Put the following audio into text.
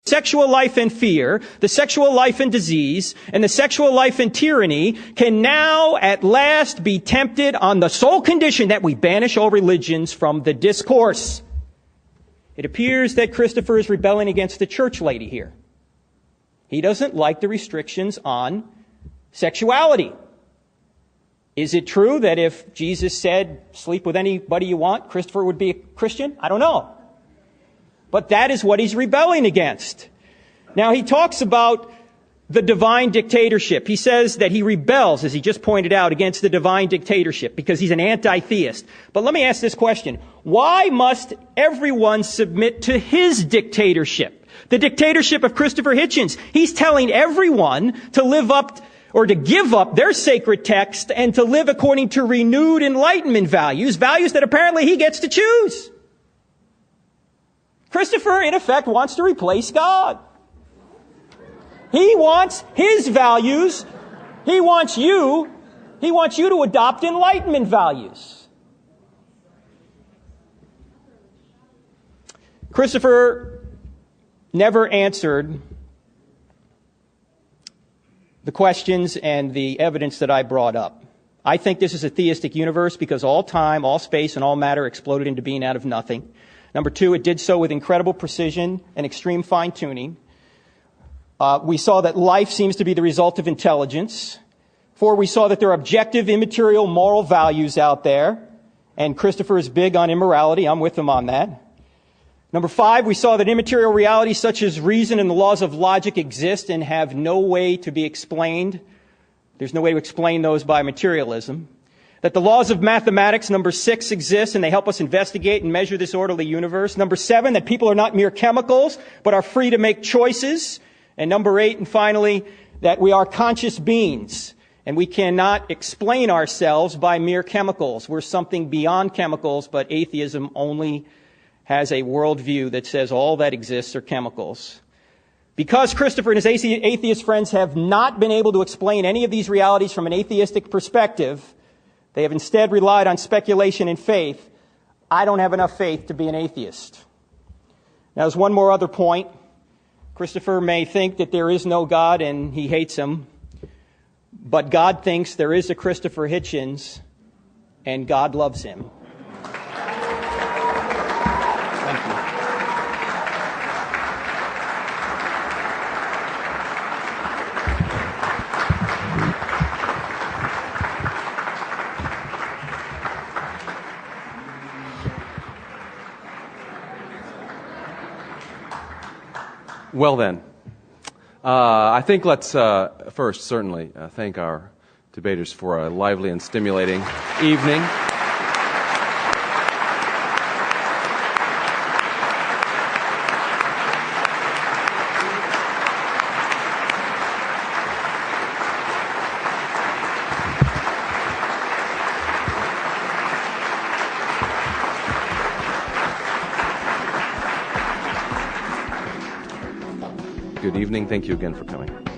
sexual life and fear, the sexual life and disease, and the sexual life and tyranny can now at last be tempted on the sole condition that we banish all religions from the discourse. It appears that Christopher is rebelling against the church lady here. He doesn't like the restrictions on sexuality. Is it true that if Jesus said, sleep with anybody you want, Christopher would be a Christian? I don't know. But that is what he's rebelling against. Now, he talks about the divine dictatorship. He says that he rebels, as he just pointed out, against the divine dictatorship because he's an anti-theist. But let me ask this question. Why must everyone submit to his dictatorship? The dictatorship of Christopher Hitchens. He's telling everyone to live up or to give up their sacred text and to live according to renewed Enlightenment values, values that apparently he gets to choose. Christopher, in effect, wants to replace God. He wants his values. He wants you to adopt Enlightenment values. Christopher never answered the questions and the evidence that I brought up. I think this is a theistic universe because all time, all space, and all matter exploded into being out of nothing. Number two, it did so with incredible precision and extreme fine-tuning. We saw that life seems to be the result of intelligence. 4, we saw that there are objective, immaterial, moral values out there. And Christopher is big on immorality. I'm with him on that. Number 5, we saw that immaterial realities such as reason and the laws of logic exist and have no way to be explained. There's no way to explain those by materialism. That the laws of mathematics, number 6, exist and they help us investigate and measure this orderly universe. Number 7, that people are not mere chemicals, but are free to make choices. And number 8, and finally, that we are conscious beings and we cannot explain ourselves by mere chemicals. We're something beyond chemicals, but atheism only has a worldview that says all that exists are chemicals. Because Christopher and his atheist friends have not been able to explain any of these realities from an atheistic perspective, they have instead relied on speculation and faith. I don't have enough faith to be an atheist. Now, there's one more other point. Christopher may think that there is no God and he hates him, but God thinks there is a Christopher Hitchens and God loves him. Thank you. Well then, I think let's first certainly thank our debaters for a lively and stimulating evening. Good evening. Thank you again for coming.